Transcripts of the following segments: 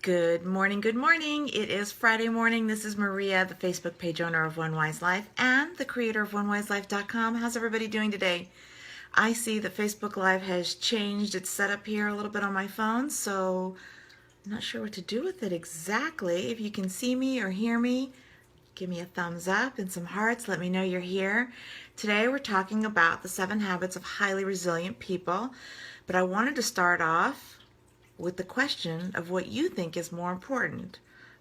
Good morning, good morning. It is Friday morning. This is Maria, the Facebook page owner of One Wise Life and the creator of OneWiseLife.com. How's everybody doing today? I see that Facebook Live has changed its setup here a little bit on my phone, so I'm not sure what to do with it exactly. If you can see me or hear me, give me a thumbs up and some hearts. Let me know you're here. Today we're talking about the 7 habits of highly resilient people, but I wanted to start off with the question of what you think is more important,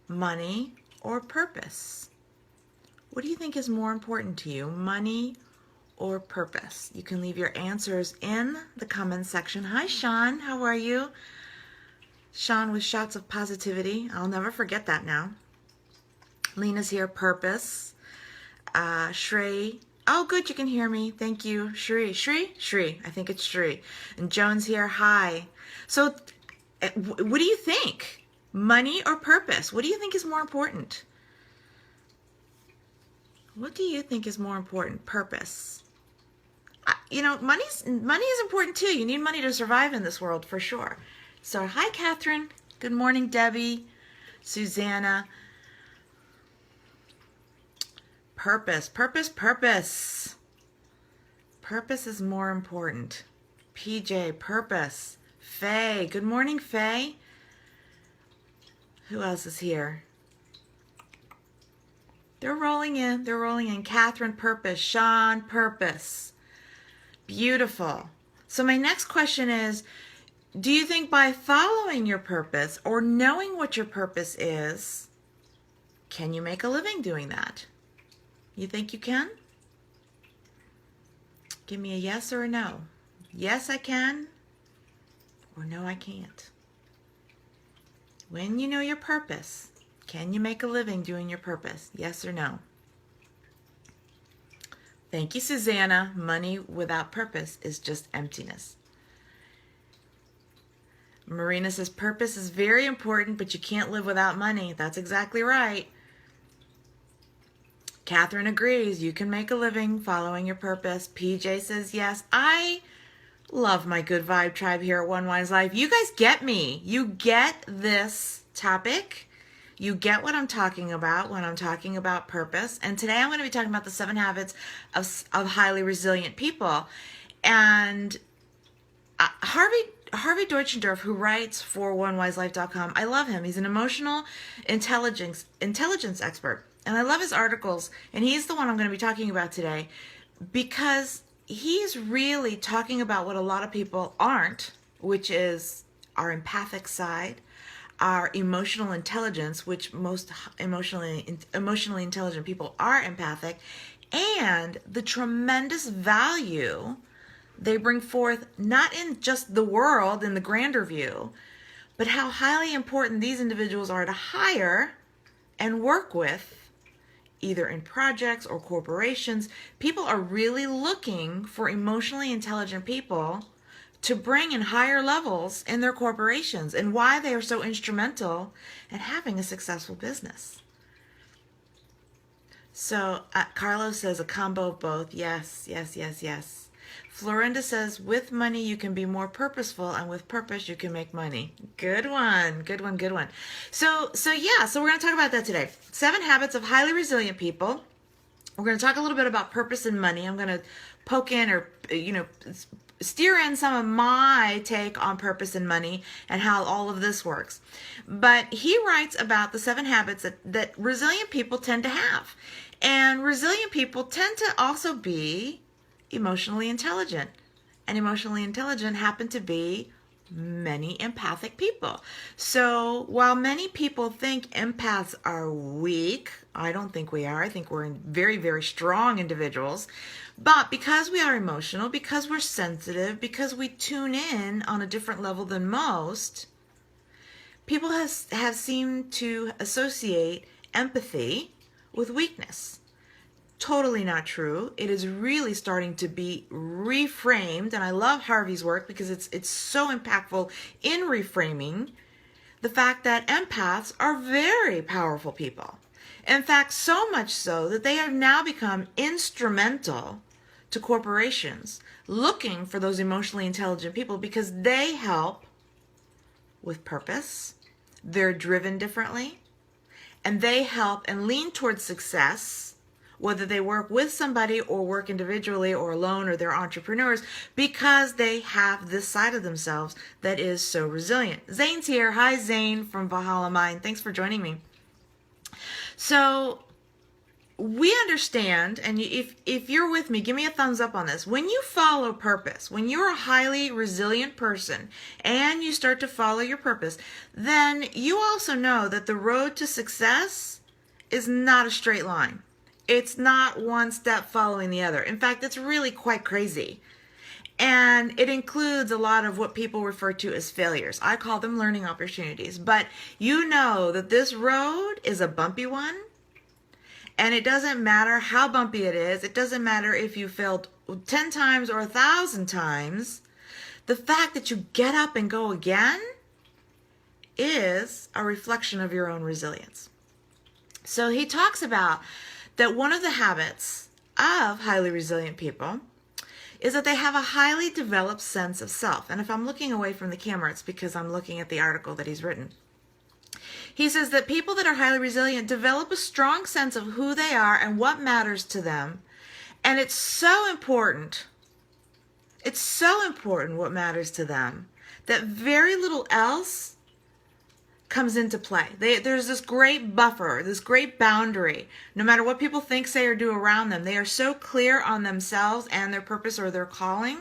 money or purpose. What do you think is more important to you, money or purpose? You can leave your answers in the comments section. Hi, Sean. How are you? Sean with Shots of Positivity. I'll never forget that now. Lena's here, purpose. Shrey. Oh, good, you can hear me. Thank you. Shri. I think it's Shri. And Joan's here. Hi. So, what do you think? Money or purpose? What do you think is more important? What do you think is more important? Purpose. Money is important too. You need money to survive in this world for sure. So, hi, Catherine. Good morning, Debbie. Susanna. Purpose. Purpose is more important. PJ, purpose. Faye. Good morning, Faye. Who else is here? They're rolling in. Catherine, purpose. Sean, purpose. Beautiful. So my next question is, do you think by following your purpose or knowing what your purpose is, can you make a living doing that? You think you can? Give me a yes or a no. Yes, I can. Or no, I can't. When you know your purpose, can you make a living doing your purpose? Yes or no? Thank you, Susanna. Money without purpose is just emptiness. Marina says purpose is very important, but you can't live without money. That's exactly right. Catherine agrees. You can make a living following your purpose. PJ says yes. I love my good vibe tribe here at One Wise Life. You guys get me. You get this topic. You get what I'm talking about when I'm talking about purpose. And today I'm going to be talking about the 7 habits of highly resilient people. And Harvey Deutschendorf, who writes for OneWiseLife.com, I love him. He's an emotional intelligence expert. And I love his articles. And he's the one I'm going to be talking about today because he's really talking about what a lot of people aren't, which is our empathic side, our emotional intelligence, which most emotionally intelligent people are empathic, and the tremendous value they bring forth, not in just the world in the grander view, but how highly important these individuals are to hire and work with, either in projects or corporations. People are really looking for emotionally intelligent people to bring in higher levels in their corporations and why they are so instrumental in having a successful business. So Carlos says a combo of both. Yes. Florinda says, with money you can be more purposeful, and with purpose you can make money. Good one. So we're going to talk about that today. 7 habits of highly resilient people. We're going to talk a little bit about purpose and money. I'm going to poke in or, steer in some of my take on purpose and money and how all of this works. But he writes about the 7 habits that resilient people tend to have. And resilient people tend to also be emotionally intelligent. And emotionally intelligent happen to be many empathic people. So while many people think empaths are weak, I don't think we are. I think we're very, very strong individuals. But because we are emotional, because we're sensitive, because we tune in on a different level than most, people have seemed to associate empathy with weakness. Totally not true. It is really starting to be reframed, and I love Harvey's work because it's so impactful in reframing the fact that empaths are very powerful people. In fact, so much so that they have now become instrumental to corporations looking for those emotionally intelligent people because they help with purpose, they're driven differently, and they help and lean towards success, whether they work with somebody or work individually or alone or they're entrepreneurs, because they have this side of themselves that is so resilient. Zane's here. Hi, Zane from Valhalla Mind. Thanks for joining me. So we understand, and if you're with me, give me a thumbs up on this. When you follow purpose, when you're a highly resilient person and you start to follow your purpose, then you also know that the road to success is not a straight line. It's not one step following the other. In fact, it's really quite crazy. And it includes a lot of what people refer to as failures. I call them learning opportunities. But you know that this road is a bumpy one. And it doesn't matter how bumpy it is. It doesn't matter if you failed 10 times or 1,000 times. The fact that you get up and go again is a reflection of your own resilience. So he talks about that one of the habits of highly resilient people is that they have a highly developed sense of self. And if I'm looking away from the camera, it's because I'm looking at the article that he's written. He says that people that are highly resilient develop a strong sense of who they are and what matters to them. And it's so important. It's so important what matters to them that very little else comes into play. There's this great buffer, this great boundary. No matter what people think, say, or do around them, they are so clear on themselves and their purpose or their calling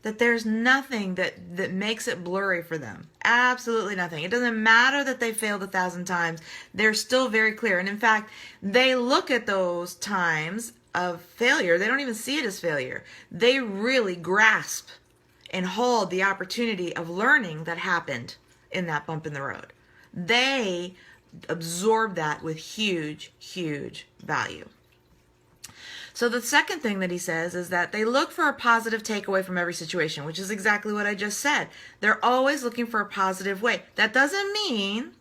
that there's nothing that makes it blurry for them. Absolutely nothing. It doesn't matter that they failed 1,000 times. They're still very clear. And in fact, they look at those times of failure. They don't even see it as failure. They really grasp and hold the opportunity of learning that happened in that bump in the road. They absorb that with huge, huge value. So the second thing that he says is that they look for a positive takeaway from every situation, which is exactly what I just said. They're always looking for a positive way. That doesn't mean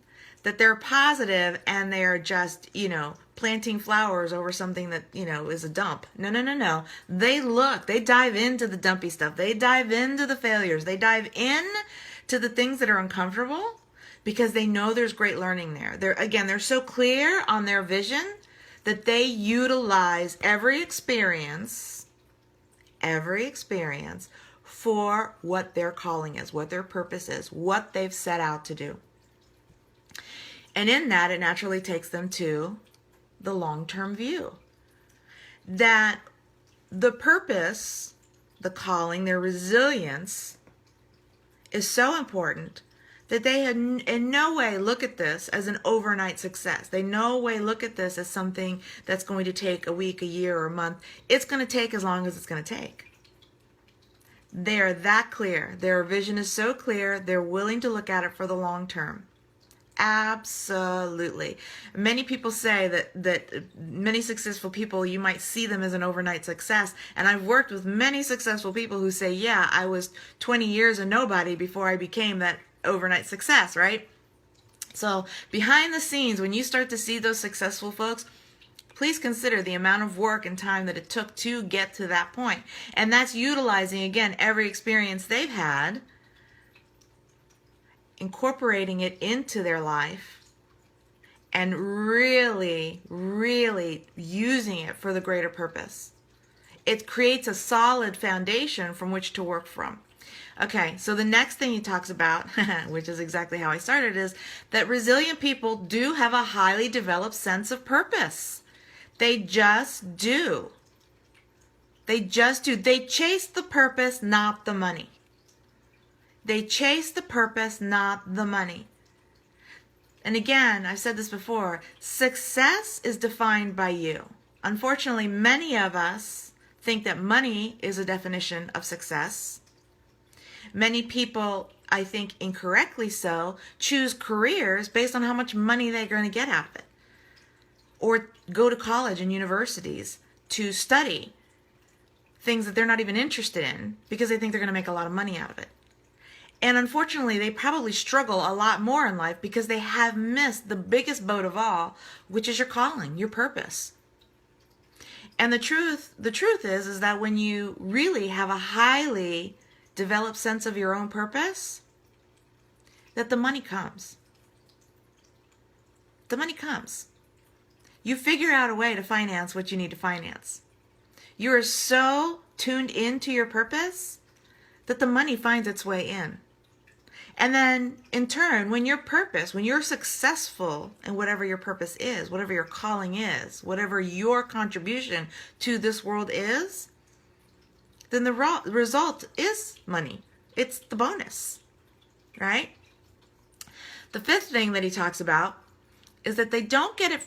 that they're positive and they're just, planting flowers over something that, is a dump. No. They dive into the dumpy stuff. They dive into the failures. They dive in to the things that are uncomfortable because they know there's great learning there. They're so clear on their vision that they utilize every experience for what their calling is, what their purpose is, what they've set out to do. And in that, it naturally takes them to the long-term view. That the purpose, the calling, their resilience is so important that they in no way look at this as an overnight success. They no way look at this as something that's going to take a week, a year, or a month. It's going to take as long as it's going to take. They are that clear. Their vision is so clear, they're willing to look at it for the long term. Absolutely. Many people say that many successful people, you might see them as an overnight success. And I've worked with many successful people who say, yeah, I was 20 years a nobody before I became that overnight success, right? So behind the scenes, when you start to see those successful folks, please consider the amount of work and time that it took to get to that point. And that's utilizing, again, every experience they've had, incorporating it into their life, and really, really using it for the greater purpose. It creates a solid foundation from which to work from. Okay, so the next thing he talks about, which is exactly how I started, is that resilient people do have a highly developed sense of purpose. They just do. They just do. They chase the purpose, not the money. They chase the purpose, not the money. And again, I've said this before, success is defined by you. Unfortunately, many of us think that money is a definition of success. Many people, I think incorrectly so, choose careers based on how much money they're going to get out of it. Or go to college and universities to study things that they're not even interested in because they think they're going to make a lot of money out of it. And unfortunately, they probably struggle a lot more in life because they have missed the biggest boat of all, which is your calling, your purpose. And the truth is that when you really have a highly developed sense of your own purpose, that the money comes. the money comes. You figure out a way to finance what you need to finance. You are so tuned into your purpose that the money finds its way in. And then in turn, when you're successful in whatever your purpose is, whatever your calling is, whatever your contribution to this world is, then the result is money. It's the bonus, right? The fifth thing that he talks about is that they don't get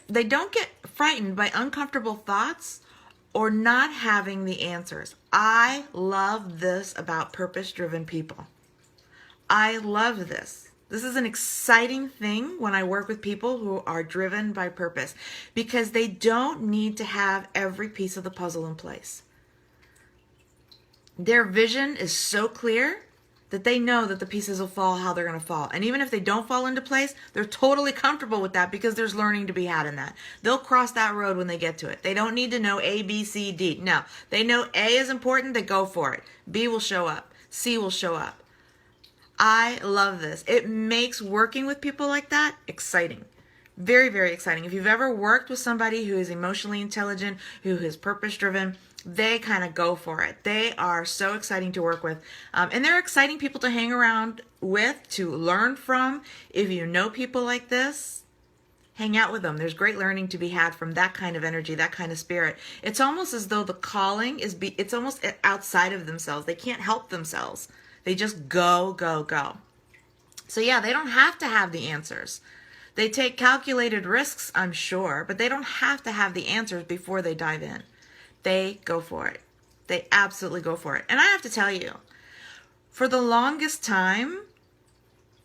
frightened by uncomfortable thoughts or not having the answers. I love this about purpose-driven people. I love this. This is an exciting thing when I work with people who are driven by purpose, because they don't need to have every piece of the puzzle in place. Their vision is so clear that they know that the pieces will fall how they're going to fall. And even if they don't fall into place, they're totally comfortable with that, because there's learning to be had in that. They'll cross that road when they get to it. They don't need to know A, B, C, D. No, they know A is important, they go for it. B will show up. C will show up. I love this. It makes working with people like that exciting. Very, very exciting. If you've ever worked with somebody who is emotionally intelligent, who is purpose-driven, they kind of go for it. They are so exciting to work with. And they're exciting people to hang around with, to learn from. If you know people like this, hang out with them. There's great learning to be had from that kind of energy, that kind of spirit. It's almost as though the calling it's almost outside of themselves. They can't help themselves. They just go, go, go. So yeah, they don't have to have the answers. They take calculated risks, I'm sure, but they don't have to have the answers before they dive in. They go for it. They absolutely go for it. And I have to tell you, for the longest time,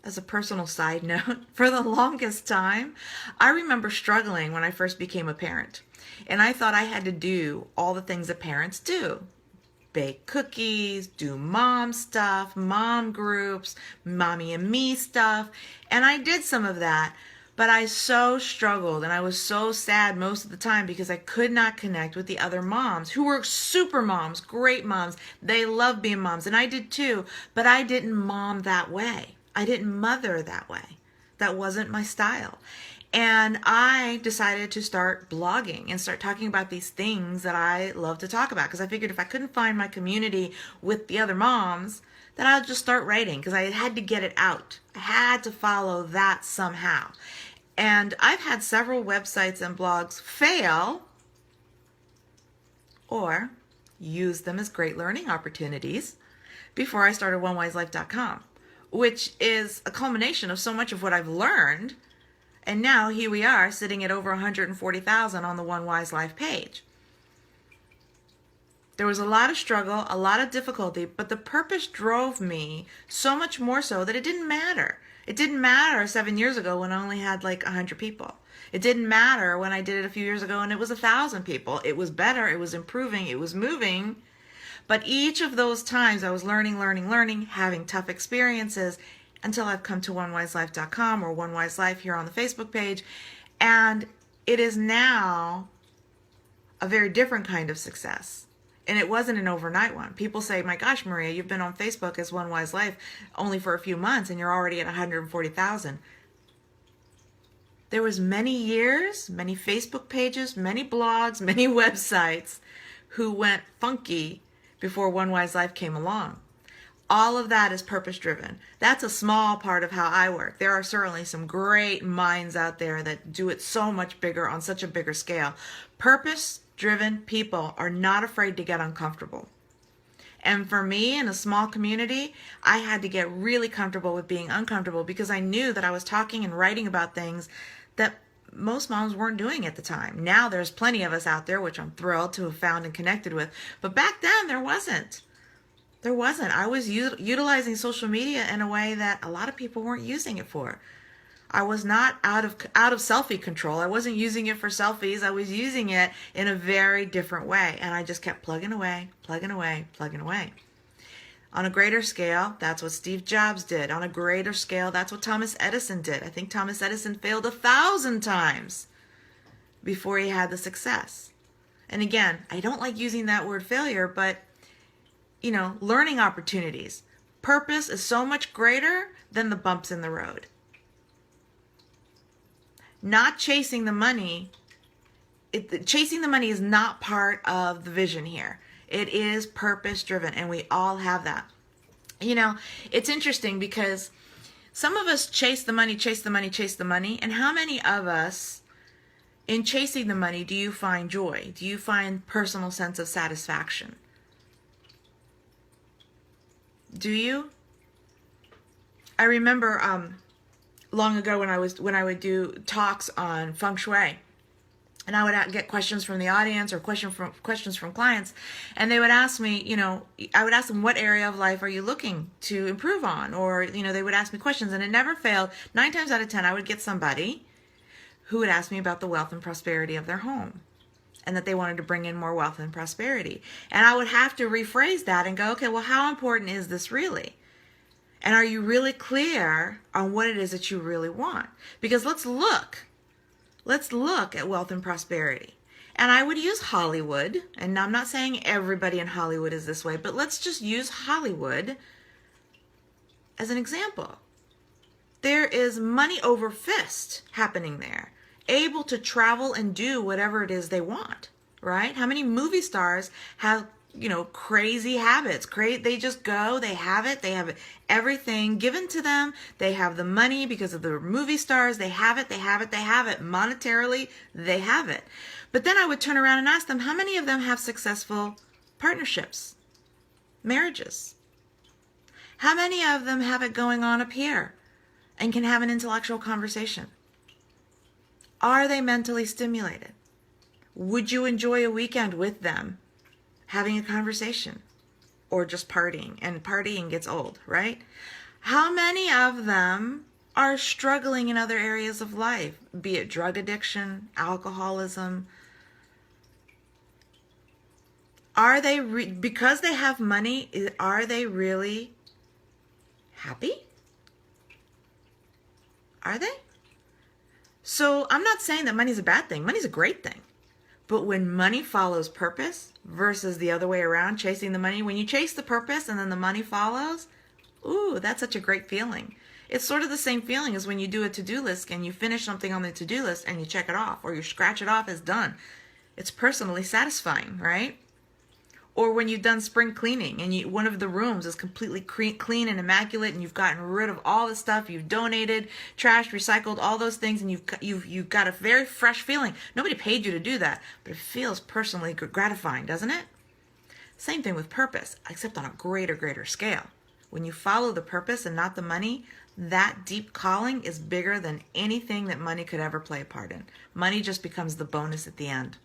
as a personal side note, for the longest time, I remember struggling when I first became a parent. And I thought I had to do all the things that parents do. Bake cookies, do mom stuff, mom groups, mommy and me stuff. And I did some of that. But I so struggled, and I was so sad most of the time because I could not connect with the other moms who were super moms, great moms. They love being moms, and I did too, but I didn't mom that way. I didn't mother that way. That wasn't my style. And I decided to start blogging and start talking about these things that I love to talk about, because I figured if I couldn't find my community with the other moms, then I'll just start writing, because I had to get it out. I had to follow that somehow. And I've had several websites and blogs fail or use them as great learning opportunities before I started OneWiseLife.com, which is a culmination of so much of what I've learned. And now here we are sitting at over 140,000 on the One Wise Life page. There was a lot of struggle, a lot of difficulty, but the purpose drove me so much more so that it didn't matter. It didn't matter 7 years ago when I only had like 100 people. It didn't matter when I did it a few years ago and it was 1,000 people. It was better, it was improving, it was moving. But each of those times I was learning, having tough experiences until I've come to OneWiseLife.com or One Wise Life here on the Facebook page. And it is now a very different kind of success. And it wasn't an overnight one. People say, my gosh, Maria, you've been on Facebook as One Wise Life only for a few months and you're already at 140,000. There was many years, many Facebook pages, many blogs, many websites who went funky before One Wise Life came along. All of that is purpose-driven. That's a small part of how I work. There are certainly some great minds out there that do it so much bigger, on such a bigger scale. Purpose-driven people are not afraid to get uncomfortable. And for me, in a small community, I had to get really comfortable with being uncomfortable, because I knew that I was talking and writing about things that most moms weren't doing at the time. Now there's plenty of us out there, which I'm thrilled to have found and connected with. But back then, there wasn't. There wasn't. I was utilizing social media in a way that a lot of people weren't using it for. I was not out of selfie control. I wasn't using it for selfies. I was using it in a very different way. And I just kept plugging away, plugging away, plugging away. On a greater scale, that's what Steve Jobs did. On a greater scale, that's what Thomas Edison did. I think Thomas Edison failed 1,000 times before he had the success. And again, I don't like using that word failure, but, you know, learning opportunities. Purpose is so much greater than the bumps in the road. not chasing the money. Chasing the money is not part of the vision here. It is purpose driven, and we all have that. You know, it's interesting because some of us chase the money, chase the money, chase the money. And how many of us in chasing the money do you find joy? Do you find personal sense of satisfaction? Do you? I remember long ago when I would do talks on feng shui, and I would get questions from the audience or questions from clients, and they would ask me, you know, I would ask them, what area of life are you looking to improve on? Or, you know, they would ask me questions, and it never failed. 9 times out of 10, I would get somebody who would ask me about the wealth and prosperity of their home, and that they wanted to bring in more wealth and prosperity. And I would have to rephrase that and go, okay, well, how important is this really? And are you really clear on what it is that you really want? Because let's look at wealth and prosperity. And I would use Hollywood, and I'm not saying everybody in Hollywood is this way, but let's just use Hollywood as an example. There is money over fist happening there, able to travel and do whatever it is they want, right? How many movie stars have, you know, crazy habits? They just go, they have everything given to them. They have the money because of the movie stars. They have it. Monetarily, they have it. But then I would turn around and ask them, how many of them have successful partnerships, marriages? How many of them have it going on up here and can have an intellectual conversation? Are they mentally stimulated? Would you enjoy a weekend with them having a conversation, or just partying? And partying gets old, right? How many of them are struggling in other areas of life, be it drug addiction, alcoholism? Are they, because they have money, are they really happy? Are they? So I'm not saying that money's a bad thing. Money's a great thing. But when money follows purpose versus the other way around, chasing the money, when you chase the purpose and then the money follows, ooh, that's such a great feeling. It's sort of the same feeling as when you do a to-do list and you finish something on the to-do list and you check it off, or you scratch it off as done. It's personally satisfying, right? Or when you've done spring cleaning and one of the rooms is completely clean and immaculate, and you've gotten rid of all the stuff, you've donated, trashed, recycled, all those things, and you've got a very fresh feeling. Nobody paid you to do that, but it feels personally gratifying, doesn't it? Same thing with purpose, except on a greater scale. When you follow the purpose and not the money, that deep calling is bigger than anything that money could ever play a part in. Money just becomes the bonus at the end.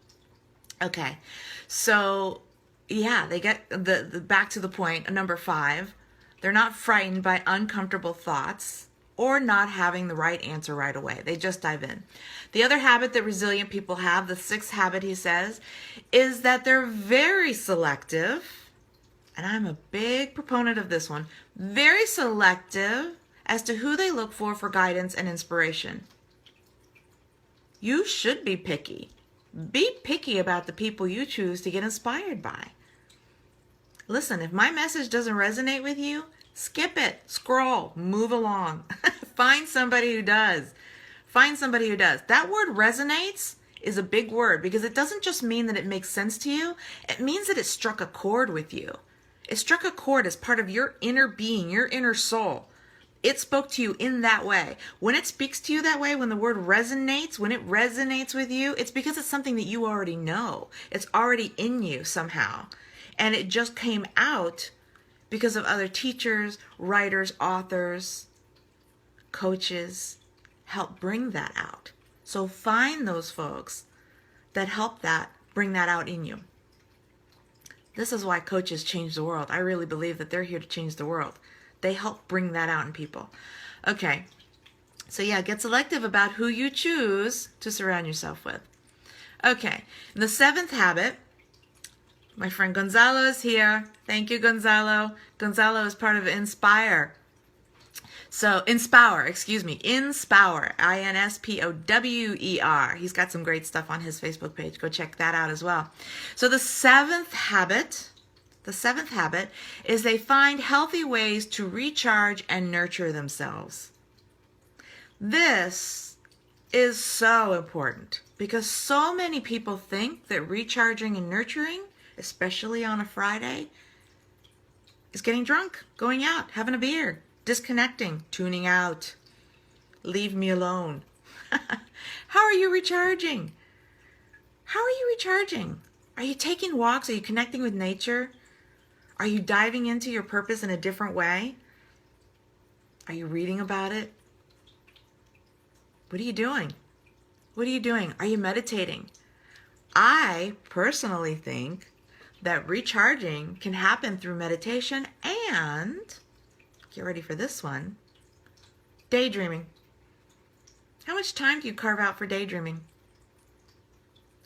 Okay, so yeah, they get the back to the point, number 5. They're not frightened by uncomfortable thoughts or not having the right answer right away. They just dive in. The other habit that resilient people have, the 6th habit, he says, is that they're very selective. And I'm a big proponent of this one. Very selective as to who they look for guidance and inspiration. You should be picky. Be picky about the people you choose to get inspired by. Listen, if my message doesn't resonate with you, skip it, scroll, move along. Find somebody who does. Find somebody who does. That word resonates is a big word because it doesn't just mean that it makes sense to you. It means that it struck a chord with you. It struck a chord as part of your inner being, your inner soul. It spoke to you in that way. When it speaks to you that way, when the word resonates, when it resonates with you, it's because it's something that you already know. It's already in you somehow. And it just came out because of other teachers, writers, authors, coaches help bring that out. So find those folks that help bring that out in you. This is why coaches change the world. I really believe that they're here to change the world. They help bring that out in people. Okay, so yeah, get selective about who you choose to surround yourself with. Okay, the 7th habit, my friend Gonzalo is here. Thank you, Gonzalo. Gonzalo is part of Inspire. So, Inspower. Inspower. He's got some great stuff on his Facebook page. Go check that out as well. So the 7th habit is they find healthy ways to recharge and nurture themselves. This is so important because so many people think that recharging and nurturing, especially on a Friday, is getting drunk, going out, having a beer, disconnecting, tuning out. Leave me alone. How are you recharging? How are you recharging? Are you taking walks? Are you connecting with nature? Are you diving into your purpose in a different way? Are you reading about it? What are you doing? What are you doing? Are you meditating? I personally think that recharging can happen through meditation and, get ready for this one, daydreaming. How much time do you carve out for daydreaming?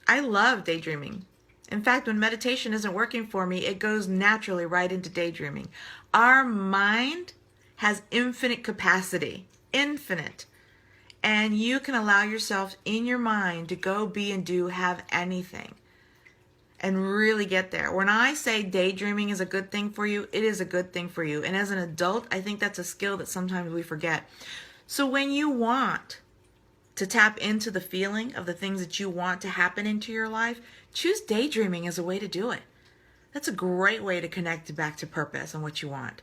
I love daydreaming. In fact, when meditation isn't working for me, it goes naturally right into daydreaming. Our mind has infinite capacity, infinite. And you can allow yourself in your mind to go be and do, have anything and really get there. When I say daydreaming is a good thing for you, it is a good thing for you. And as an adult, I think that's a skill that sometimes we forget. So when you want to tap into the feeling of the things that you want to happen into your life, choose daydreaming as a way to do it. That's a great way to connect back to purpose and what you want.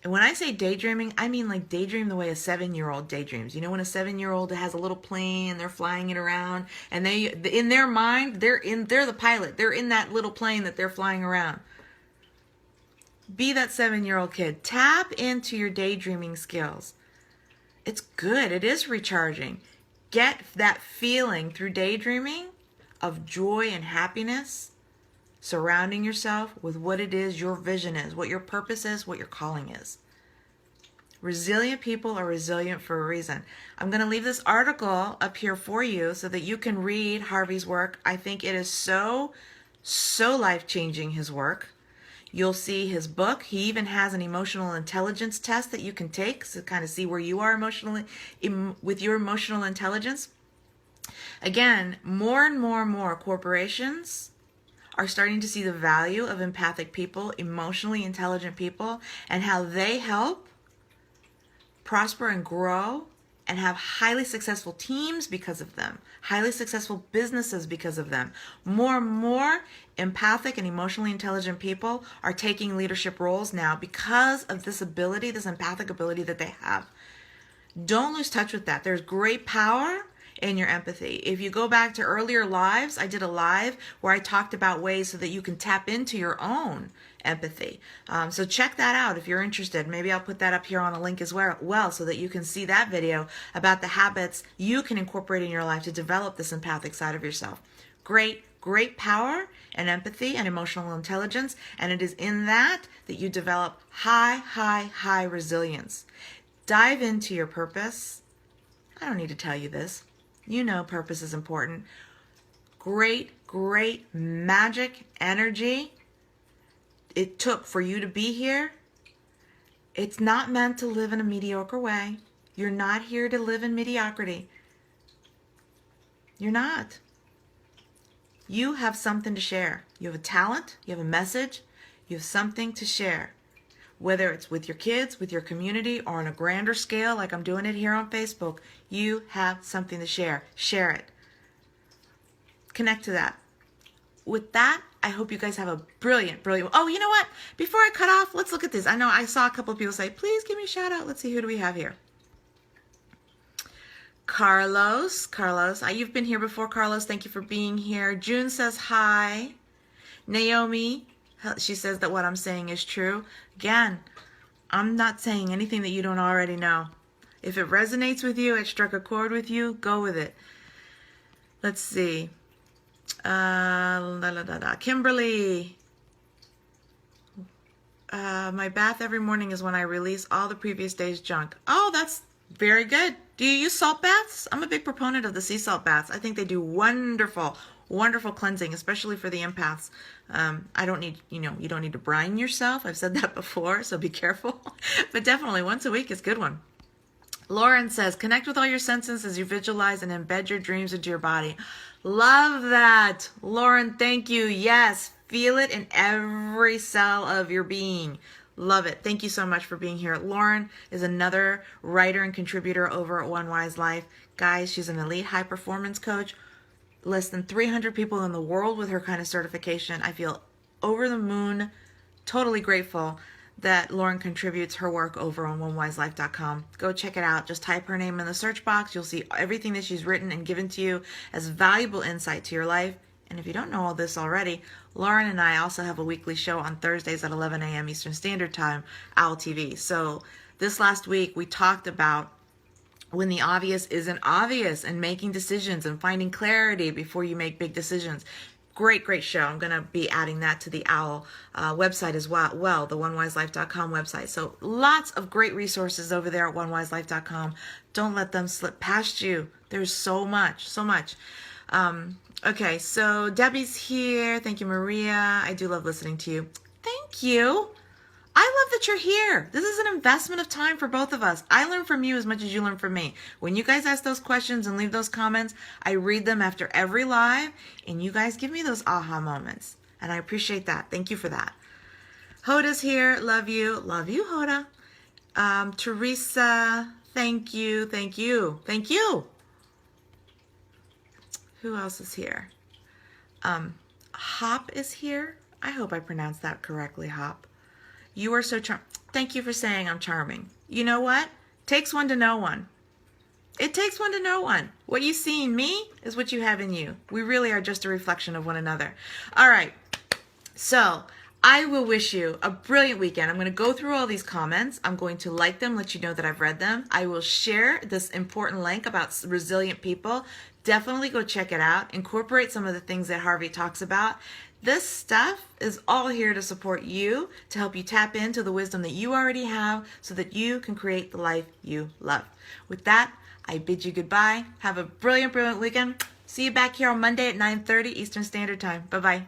And when I say daydreaming, I mean like daydream the way a 7-year-old daydreams. You know, when a 7-year-old has a little plane and they're flying it around, and they, in their mind, they're the pilot. They're in that little plane that they're flying around. Be that 7-year-old kid. Tap into your daydreaming skills. It's good. It is recharging. Get that feeling through daydreaming of joy and happiness, surrounding yourself with what it is your vision is, what your purpose is, what your calling is. Resilient people are resilient for a reason. I'm going to leave this article up here for you so that you can read Harvey's work. I think it is so life-changing, his work. You'll see his book. He even has an emotional intelligence test that you can take to kind of see where you are emotionally with your emotional intelligence. Again, more and more corporations are starting to see the value of empathic people, emotionally intelligent people, and how they help prosper and grow and have highly successful teams because of them, highly successful businesses because of them. More and more empathic and emotionally intelligent people are taking leadership roles now because of this ability, this empathic ability that they have. Don't lose touch with that. There's great power in your empathy. If you go back to earlier lives, I did a live where I talked about ways so that you can tap into your own empathy. So check that out if you're interested. Maybe I'll put that up here on a link as well so that you can see that video about the habits you can incorporate in your life to develop this empathic side of yourself. Great power and empathy and emotional intelligence, and it is in that you develop high resilience. Dive into your purpose. I don't need to tell you this. You know purpose is important. Great magic energy it took for you to be here. It's not meant to live in a mediocre way. You're not here to live in mediocrity. You're not. You have something to share. You have a talent, you have a message, you have something to share. Whether it's with your kids, with your community, or on a grander scale like I'm doing it here on Facebook, you have something to share. Share it. Connect to that. With that, I hope you guys have a brilliant. Oh, you know what? Before I cut off, let's look at this. I know I saw a couple of people say, please give me a shout out. Let's see, who do we have here? Carlos, you've been here before, Carlos. Thank you for being here. June says hi. Naomi, she says that what I'm saying is true. Again, I'm not saying anything that you don't already know. If it resonates with you, it struck a chord with you, go with it. Let's see. Kimberly. My bath every morning is when I release all the previous day's junk. Oh, that's very good. Do you use salt baths? I'm a big proponent of the sea salt baths. I think they do wonderful cleansing, especially for the empaths. I don't need, you don't need to brine yourself. I've said that before, so be careful. But definitely once a week is a good one. Lauren says, connect with all your senses as you visualize and embed your dreams into your body. Love that. Lauren, thank you. Yes, feel it in every cell of your being. Love it. Thank you so much for being here. Lauren is another writer and contributor over at One Wise Life. Guys, she's an elite high performance coach. Less than 300 people in the world with her kind of certification. I feel over the moon, totally grateful that Lauren contributes her work over on onewiselife.com. Go check it out. Just type her name in the search box. You'll see everything that she's written and given to you as valuable insight to your life. And if you don't know all this already, Lauren and I also have a weekly show on Thursdays at 11 a.m. Eastern Standard Time, OWL TV. So this last week we talked about when the obvious isn't obvious and making decisions and finding clarity before you make big decisions. Great show. I'm going to be adding that to the OWL website as well, the onewiselife.com website. So lots of great resources over there at onewiselife.com. Don't let them slip past you. There's so much. Okay, so Debbie's here. Thank you, Maria. I do love listening to you. Thank you. I love that you're here. This is an investment of time for both of us. I learn from you as much as you learn from me. When you guys ask those questions and leave those comments, I read them after every live, and you guys give me those aha moments. And I appreciate that. Thank you for that. Hoda's here. Love you. Love you, Hoda. Teresa, thank you. Who else is here? Hop is here. I hope I pronounced that correctly, Hop. You are so charming. Thank you for saying I'm charming. You know what? Takes one to know one. It takes one to know one. What you see in me is what you have in you. We really are just a reflection of one another. All right. So I will wish you a brilliant weekend. I'm going to go through all these comments. I'm going to like them, let you know that I've read them. I will share this important link about resilient people. Definitely go check it out. Incorporate some of the things that Harvey talks about. This stuff is all here to support you, to help you tap into the wisdom that you already have so that you can create the life you love. With that, I bid you goodbye. Have a brilliant weekend. See you back here on Monday at 9:30 Eastern Standard Time. Bye-bye.